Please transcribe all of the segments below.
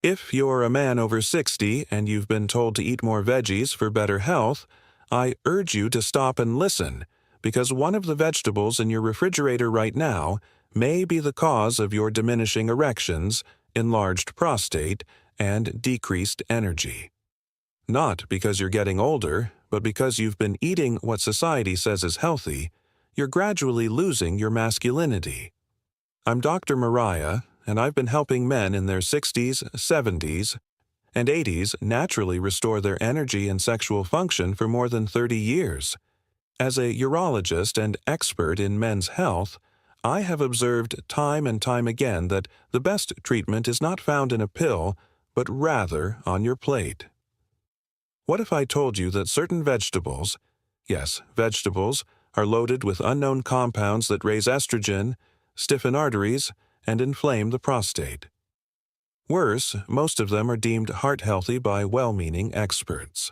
If you're a man over 60 and you've been told to eat more veggies for better health, I urge you to stop and listen, because one of the vegetables in your refrigerator right now may be the cause of your diminishing erections, enlarged prostate, and decreased energy. Not because you're getting older, but because you've been eating what society says is healthy, you're gradually losing your masculinity. I'm Dr. Mariah, and I've been helping men in their 60s, 70s, and 80s naturally restore their energy and sexual function for more than 30 years. As a urologist and expert in men's health, I have observed time and time again that the best treatment is not found in a pill, but rather on your plate. What if I told you that certain vegetables, yes, vegetables, are loaded with unknown compounds that raise estrogen, stiffen arteries, and inflame the prostate? Worse, most of them are deemed heart-healthy by well-meaning experts.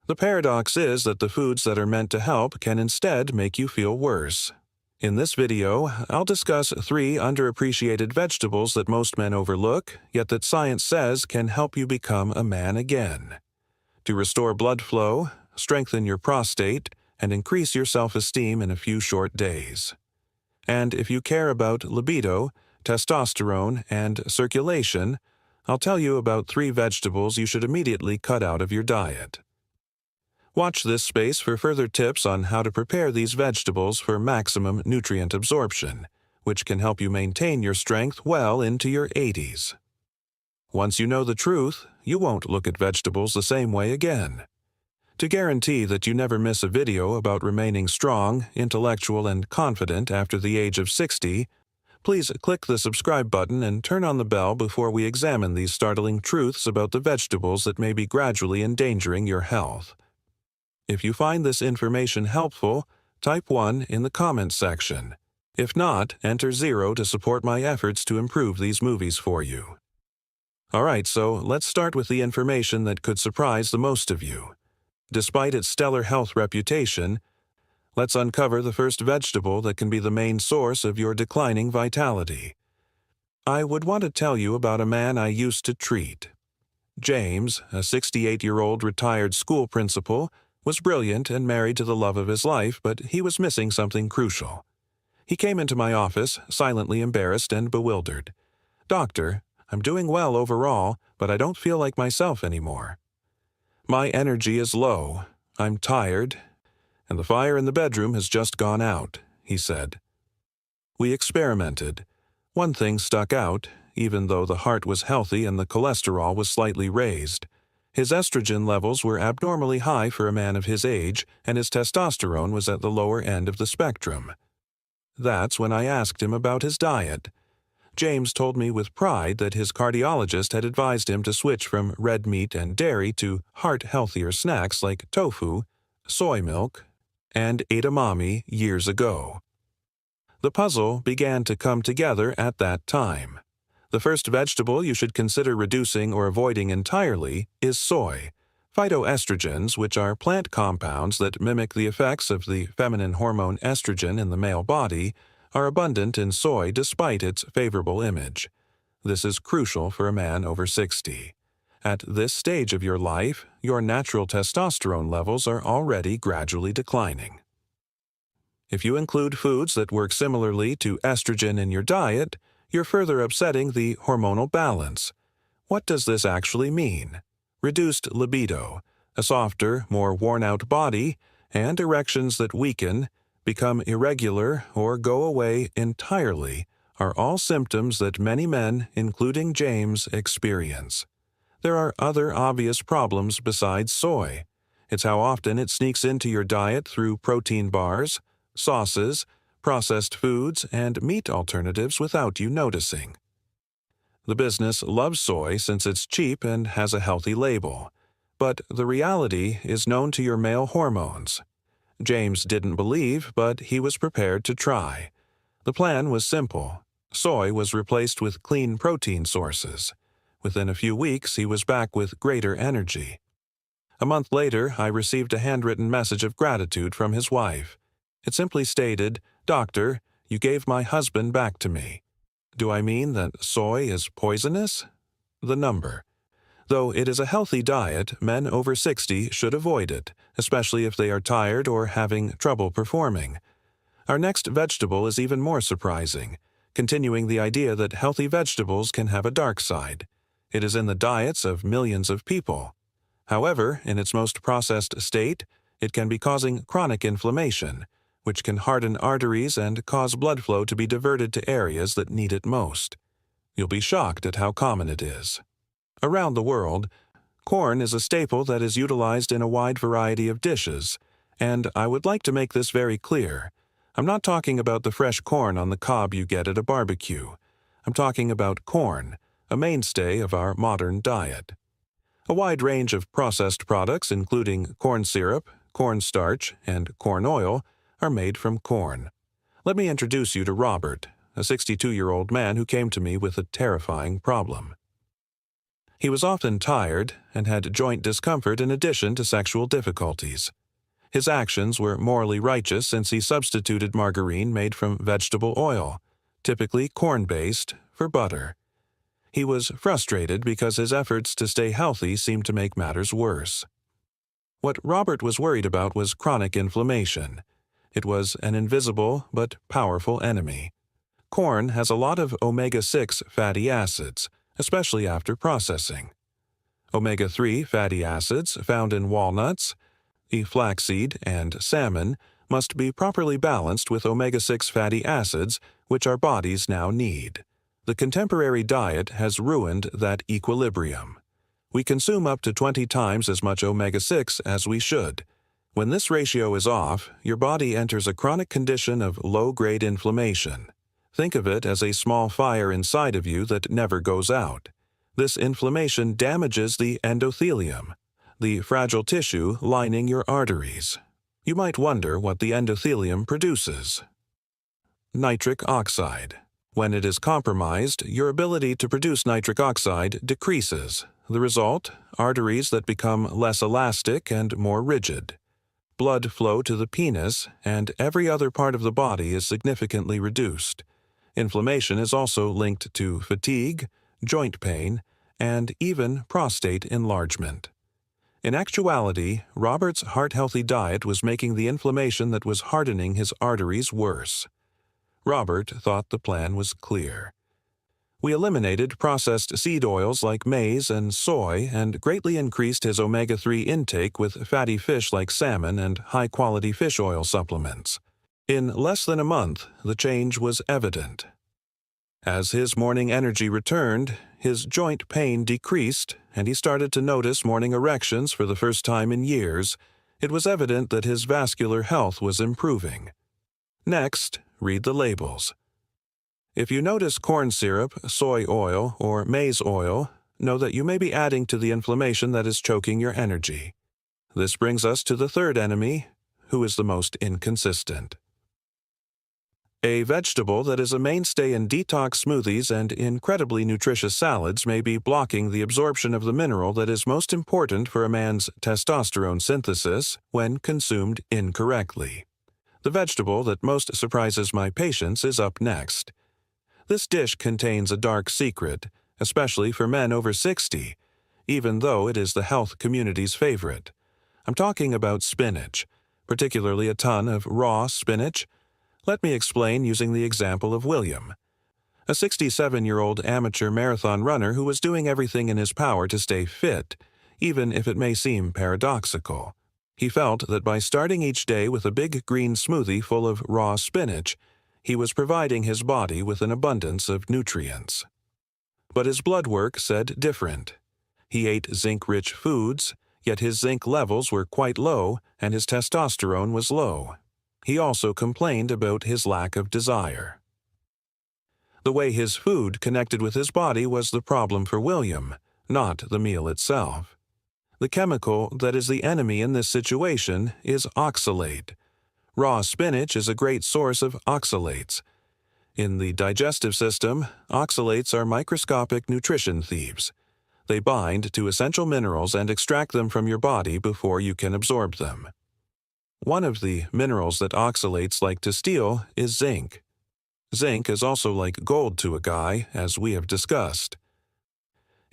The paradox is that the foods that are meant to help can instead make you feel worse. In this video, I'll discuss 3 underappreciated vegetables that most men overlook, yet that science says can help you become a man again. To restore blood flow, strengthen your prostate, and increase your self-esteem in a few short days. And if you care about libido, testosterone, and circulation, I'll tell you about 3 vegetables you should immediately cut out of your diet. Watch this space for further tips on how to prepare these vegetables for maximum nutrient absorption, which can help you maintain your strength well into your 80s. Once you know the truth, you won't look at vegetables the same way again. To guarantee that you never miss a video about remaining strong, intellectual, and confident after the age of 60, please click the subscribe button and turn on the bell before we examine these startling truths about the vegetables that may be gradually endangering your health. If you find this information helpful, type 1 in the comments section. If not, enter 0 to support my efforts to improve these movies for you. Alright, so let's start with the information that could surprise the most of you. Despite its stellar health reputation, let's uncover the first vegetable that can be the main source of your declining vitality. I would want to tell you about a man I used to treat. James, a 68-year-old retired school principal, was brilliant and married to the love of his life, but he was missing something crucial. He came into my office, silently embarrassed and bewildered. "Doctor, I'm doing well overall, but I don't feel like myself anymore. My energy is low, I'm tired, and the fire in the bedroom has just gone out," he said. We experimented. One thing stuck out, even though the heart was healthy and the cholesterol was slightly raised. His estrogen levels were abnormally high for a man of his age, and his testosterone was at the lower end of the spectrum. That's when I asked him about his diet. James told me with pride that his cardiologist had advised him to switch from red meat and dairy to heart-healthier snacks like tofu, soy milk, and edamame years ago. The puzzle began to come together at that time. The first vegetable you should consider reducing or avoiding entirely is soy. Phytoestrogens, which are plant compounds that mimic the effects of the feminine hormone estrogen in the male body, are abundant in soy despite its favorable image. This is crucial for a man over 60. At this stage of your life, your natural testosterone levels are already gradually declining. If you include foods that work similarly to estrogen in your diet, you're further upsetting the hormonal balance. What does this actually mean? Reduced libido, a softer, more worn-out body, and erections that weaken, become irregular, or go away entirely are all symptoms that many men, including James, experience. There are other obvious problems besides soy. It's how often it sneaks into your diet through protein bars, sauces, processed foods, and meat alternatives without you noticing. The business loves soy since it's cheap and has a healthy label. But the reality is known to your male hormones. James didn't believe, but he was prepared to try. The plan was simple. Soy was replaced with clean protein sources. Within a few weeks, he was back with greater energy. A month later, I received a handwritten message of gratitude from his wife. It simply stated, "Doctor, you gave my husband back to me." Do I mean that soy is poisonous? the number. Though it is a healthy diet, men over 60 should avoid it, especially if they are tired or having trouble performing. Our next vegetable is even more surprising, continuing the idea that healthy vegetables can have a dark side. It is in the diets of millions of people. However, in its most processed state, it can be causing chronic inflammation, which can harden arteries and cause blood flow to be diverted to areas that need it most. You'll be shocked at how common it is. Around the world, corn is a staple that is utilized in a wide variety of dishes, and I would like to make this very clear. I'm not talking about the fresh corn on the cob you get at a barbecue. I'm talking about corn, a mainstay of our modern diet. A wide range of processed products, including corn syrup, cornstarch, and corn oil, are made from corn. Let me introduce you to Robert, a 62-year-old man who came to me with a terrifying problem. He was often tired and had joint discomfort in addition to sexual difficulties. His actions were morally righteous since he substituted margarine made from vegetable oil, typically corn-based, for butter. He was frustrated because his efforts to stay healthy seemed to make matters worse. What Robert was worried about was chronic inflammation. It was an invisible but powerful enemy. Corn has a lot of omega-6 fatty acids, especially after processing. Omega-3 fatty acids found in walnuts, flaxseed, and salmon must be properly balanced with omega-6 fatty acids, which our bodies now need. The contemporary diet has ruined that equilibrium. We consume up to 20 times as much omega-6 as we should. When this ratio is off, your body enters a chronic condition of low-grade inflammation. Think of it as a small fire inside of you that never goes out. This inflammation damages the endothelium, the fragile tissue lining your arteries. You might wonder what the endothelium produces. Nitric oxide. When it is compromised, your ability to produce nitric oxide decreases. The result? Arteries that become less elastic and more rigid. Blood flow to the penis and every other part of the body is significantly reduced. Inflammation is also linked to fatigue, joint pain, and even prostate enlargement. In actuality, Robert's heart-healthy diet was making the inflammation that was hardening his arteries worse. Robert thought the plan was clear. We eliminated processed seed oils like maize and soy and greatly increased his omega-3 intake with fatty fish like salmon and high-quality fish oil supplements. In less than a month, the change was evident. As his morning energy returned, his joint pain decreased, and he started to notice morning erections for the first time in years. It was evident that his vascular health was improving. Next, read the labels. If you notice corn syrup, soy oil, or maize oil, know that you may be adding to the inflammation that is choking your energy. This brings us to the third enemy, who is the most inconsistent. A vegetable that is a mainstay in detox smoothies and incredibly nutritious salads may be blocking the absorption of the mineral that is most important for a man's testosterone synthesis when consumed incorrectly. The vegetable that most surprises my patients is up next. This dish contains a dark secret, especially for men over 60, even though it is the health community's favorite. I'm talking about spinach, particularly a ton of raw spinach. Let me explain using the example of William, a 67-year-old amateur marathon runner who was doing everything in his power to stay fit, even if it may seem paradoxical. He felt that by starting each day with a big green smoothie full of raw spinach, he was providing his body with an abundance of nutrients. But his blood work said different. He ate zinc-rich foods, yet his zinc levels were quite low and his testosterone was low. He also complained about his lack of desire. The way his food connected with his body was the problem for William, not the meal itself. The chemical that is the enemy in this situation is oxalate. Raw spinach is a great source of oxalates. In the digestive system, oxalates are microscopic nutrition thieves. They bind to essential minerals and extract them from your body before you can absorb them. One of the minerals that oxalates like to steal is zinc. Zinc is also like gold to a guy, as we have discussed.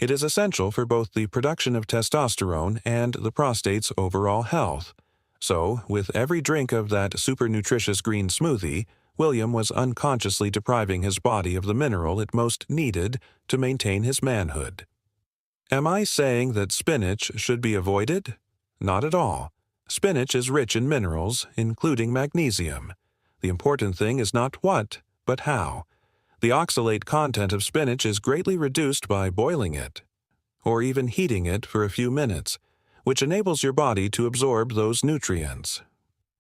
It is essential for both the production of testosterone and the prostate's overall health. So, with every drink of that super nutritious green smoothie, William was unconsciously depriving his body of the mineral it most needed to maintain his manhood. Am I saying that spinach should be avoided? Not at all. Spinach is rich in minerals, including magnesium. The important thing is not what, but how. The oxalate content of spinach is greatly reduced by boiling it, or even heating it for a few minutes, which enables your body to absorb those nutrients.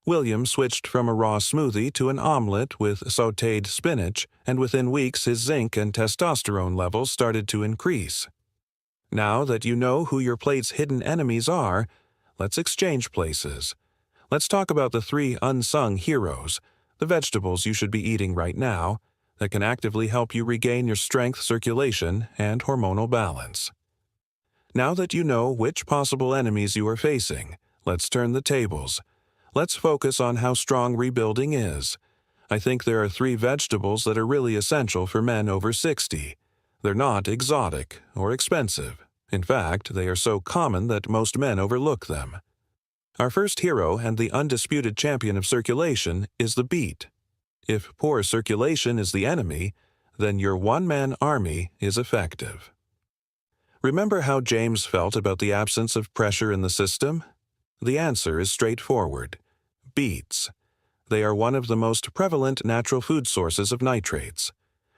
William switched from a raw smoothie to an omelet with sautéed spinach, and within weeks his zinc and testosterone levels started to increase. Now that you know who your plate's hidden enemies are, let's exchange places. Let's talk about the 3 unsung heroes, the vegetables you should be eating right now, that can actively help you regain your strength, circulation, and hormonal balance. Now that you know which possible enemies you are facing, let's turn the tables. Let's focus on how strong rebuilding is. I think there are 3 vegetables that are really essential for men over 60. They're not exotic or expensive. In fact, they are so common that most men overlook them. Our first hero and the undisputed champion of circulation is the beet. If poor circulation is the enemy, then your one-man army is effective. Remember how James felt about the absence of pressure in the system? The answer is straightforward. Beets. They are one of the most prevalent natural food sources of nitrates.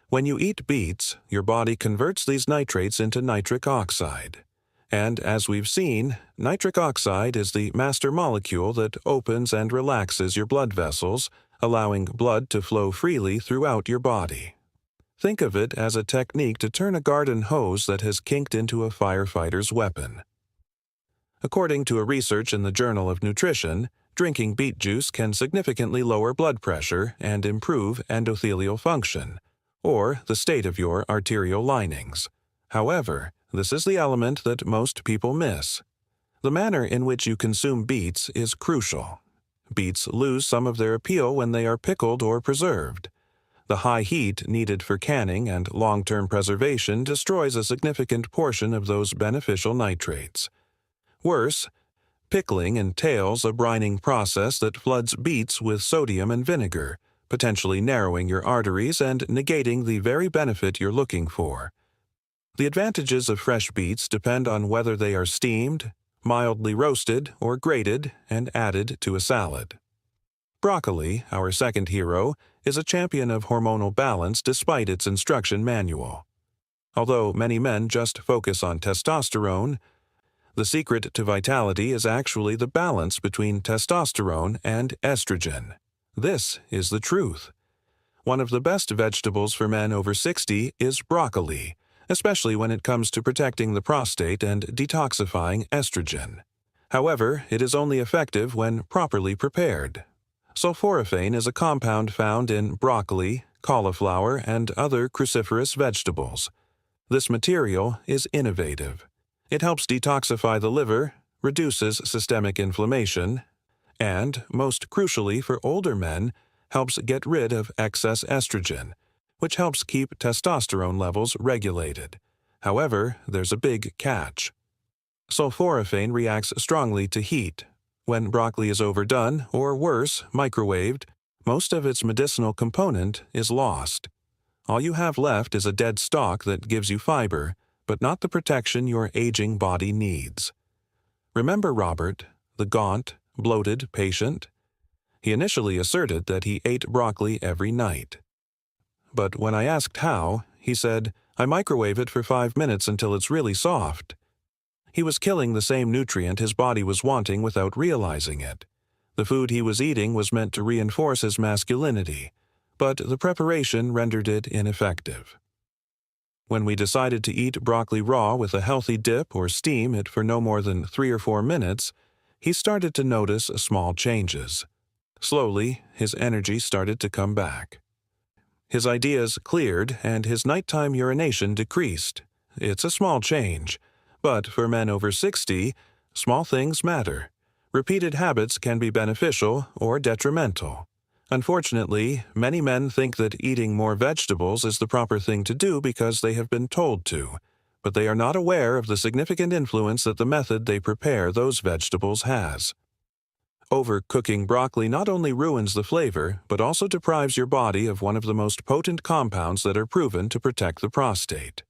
When you eat beets, your body converts these nitrates into nitric oxide. And as we've seen, nitric oxide is the master molecule that opens and relaxes your blood vessels, allowing blood to flow freely throughout your body. Think of it as a technique to turn a garden hose that has kinked into a firefighter's weapon. According to a research in the Journal of Nutrition, drinking beet juice can significantly lower blood pressure and improve endothelial function, or the state of your arterial linings. However, this is the element that most people miss. The manner in which you consume beets is crucial. Beets lose some of their appeal when they are pickled or preserved. The high heat needed for canning and long-term preservation destroys a significant portion of those beneficial nitrates. Worse, pickling entails a brining process that floods beets with sodium and vinegar, potentially narrowing your arteries and negating the very benefit you're looking for. The advantages of fresh beets depend on whether they are steamed, mildly roasted, or grated and added to a salad. Broccoli, our second hero, is a champion of hormonal balance despite its instruction manual. Although many men just focus on testosterone, the secret to vitality is actually the balance between testosterone and estrogen. This is the truth. One of the best vegetables for men over 60 is broccoli, especially when it comes to protecting the prostate and detoxifying estrogen. However, it is only effective when properly prepared. Sulforaphane is a compound found in broccoli, cauliflower, and other cruciferous vegetables. This material is innovative. It helps detoxify the liver, reduces systemic inflammation, and, most crucially for older men, helps get rid of excess estrogen, which helps keep testosterone levels regulated. However, there's a big catch. Sulforaphane reacts strongly to heat. When broccoli is overdone, or worse, microwaved, most of its medicinal component is lost. All you have left is a dead stalk that gives you fiber, but not the protection your aging body needs. Remember Robert, the gaunt, bloated patient? He initially asserted that he ate broccoli every night. But when I asked how, he said, "I microwave it for 5 minutes until it's really soft." He was killing the same nutrient his body was wanting without realizing it. The food he was eating was meant to reinforce his masculinity, but the preparation rendered it ineffective. When we decided to eat broccoli raw with a healthy dip or steam it for no more than 3 or 4 minutes, he started to notice small changes. Slowly, his energy started to come back. His ideas cleared and his nighttime urination decreased. It's a small change. But for men over 60, small things matter. Repeated habits can be beneficial or detrimental. Unfortunately, many men think that eating more vegetables is the proper thing to do because they have been told to. but they are not aware of the significant influence that the method they prepare those vegetables has. Overcooking broccoli not only ruins the flavor, but also deprives your body of one of the most potent compounds that are proven to protect the prostate.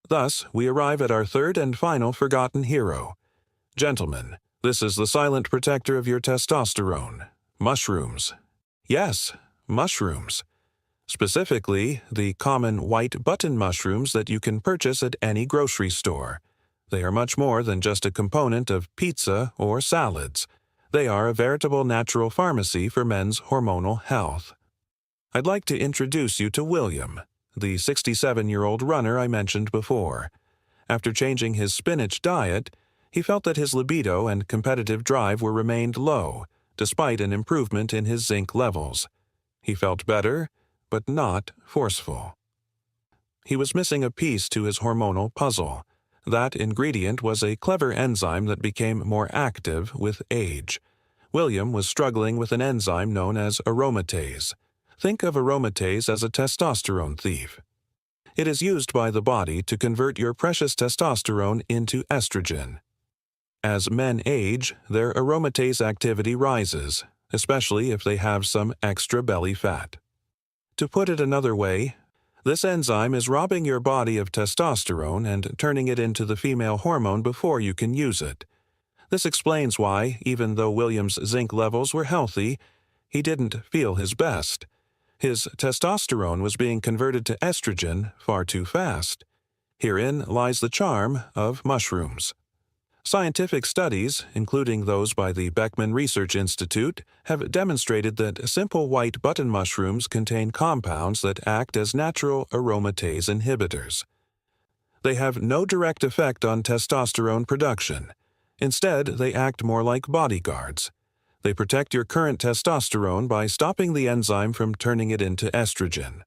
Thus, we arrive at our third and final forgotten hero. Gentlemen, this is the silent protector of your testosterone: mushrooms. Yes, mushrooms. Specifically, the common white button mushrooms that you can purchase at any grocery store. They are much more than just a component of pizza or salads. They are a veritable natural pharmacy for men's hormonal health. I'd like to introduce you to William, the 67-year-old runner I mentioned before. After changing his spinach diet, he felt that his libido and competitive drive were remained low, despite an improvement in his zinc levels. He felt better, but not forceful. He was missing a piece to his hormonal puzzle. That ingredient was a clever enzyme that became more active with age. William was struggling with an enzyme known as aromatase. Think of aromatase as a testosterone thief. It is used by the body to convert your precious testosterone into estrogen. As men age, their aromatase activity rises, especially if they have some extra belly fat. To put it another way, this enzyme is robbing your body of testosterone and turning it into the female hormone before you can use it. This explains why, even though William's zinc levels were healthy, he didn't feel his best. His testosterone was being converted to estrogen far too fast. Herein lies the charm of mushrooms. Scientific studies, including those by the Beckman Research Institute, have demonstrated that simple white button mushrooms contain compounds that act as natural aromatase inhibitors. They have no direct effect on testosterone production. Instead, they act more like bodyguards. They protect your current testosterone by stopping the enzyme from turning it into estrogen.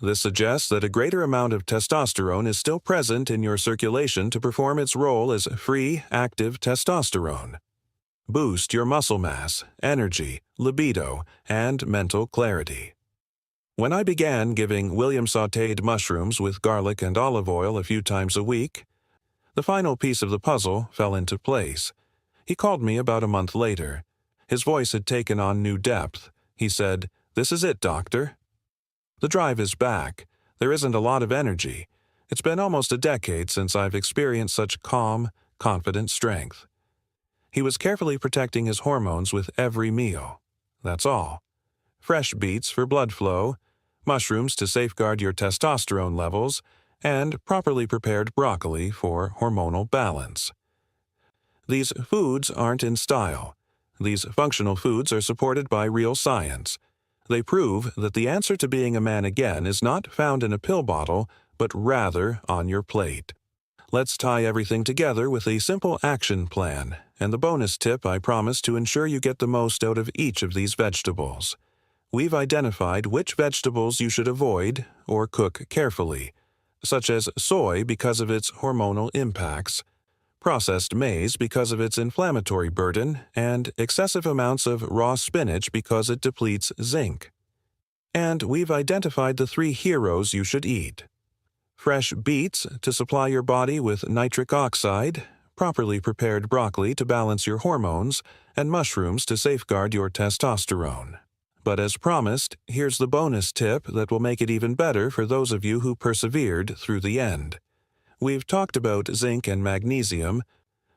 This suggests that a greater amount of testosterone is still present in your circulation to perform its role as free, active testosterone. Boost your muscle mass, energy, libido, and mental clarity. When I began giving William sautéed mushrooms with garlic and olive oil a few times a week, the final piece of the puzzle fell into place. He called me about a month later. His voice had taken on new depth. He said, "This is it, doctor. The drive is back. There isn't a lot of energy. It's been almost a decade since I've experienced such calm, confident strength." He was carefully protecting his hormones with every meal. That's all. Fresh beets for blood flow, mushrooms to safeguard your testosterone levels, and properly prepared broccoli for hormonal balance. These foods aren't in style. These functional foods are supported by real science. They prove that the answer to being a man again is not found in a pill bottle, but rather on your plate. Let's tie everything together with a simple action plan, and the bonus tip I promise to ensure you get the most out of each of these vegetables. We've identified which vegetables you should avoid or cook carefully, such as soy because of its hormonal impacts, processed maize because of its inflammatory burden, and excessive amounts of raw spinach because it depletes zinc. And we've identified the three heroes you should eat: fresh beets to supply your body with nitric oxide, properly prepared broccoli to balance your hormones, and mushrooms to safeguard your testosterone. But as promised, here's the bonus tip that will make it even better for those of you who persevered through the end. We've talked about zinc and magnesium,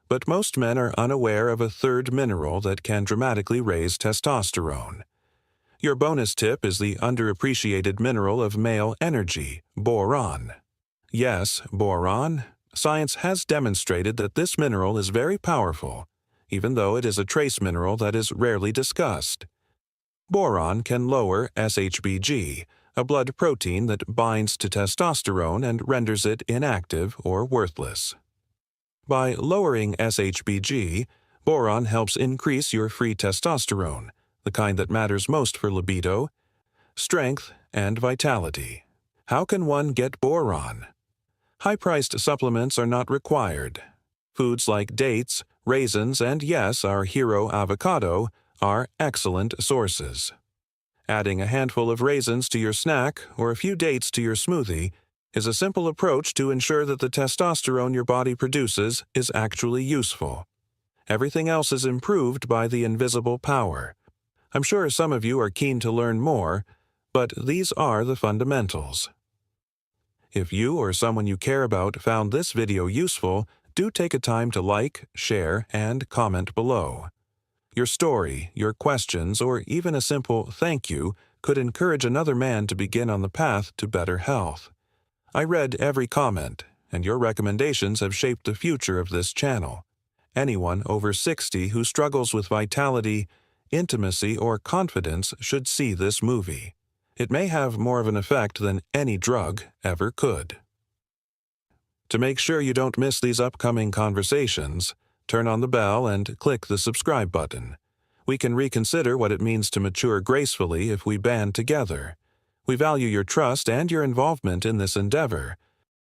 but most men are unaware of a third mineral that can dramatically raise testosterone. Your bonus tip is the underappreciated mineral of male energy, boron. Yes, boron. Science has demonstrated that this mineral is very powerful, even though it is a trace mineral that is rarely discussed. Boron can lower SHBG, a blood protein that binds to testosterone and renders it inactive or worthless. By lowering SHBG, boron helps increase your free testosterone, the kind that matters most for libido, strength, and vitality. How can one get boron? High-priced supplements are not required. Foods like dates, raisins, and yes, our hero avocado are excellent sources. Adding a handful of raisins to your snack or a few dates to your smoothie is a simple approach to ensure that the testosterone your body produces is actually useful. Everything else is improved by the invisible power. I'm sure some of you are keen to learn more, but these are the fundamentals. If you or someone you care about found this video useful, do take a time to like, share, and comment below. Your story, your questions, or even a simple thank you could encourage another man to begin on the path to better health. I read every comment, and your recommendations have shaped the future of this channel. Anyone over 60 who struggles with vitality, intimacy, or confidence should see this movie. It may have more of an effect than any drug ever could. To make sure you don't miss these upcoming conversations, turn on the bell and click the subscribe button. We can reconsider what it means to mature gracefully if we band together. We value your trust and your involvement in this endeavor,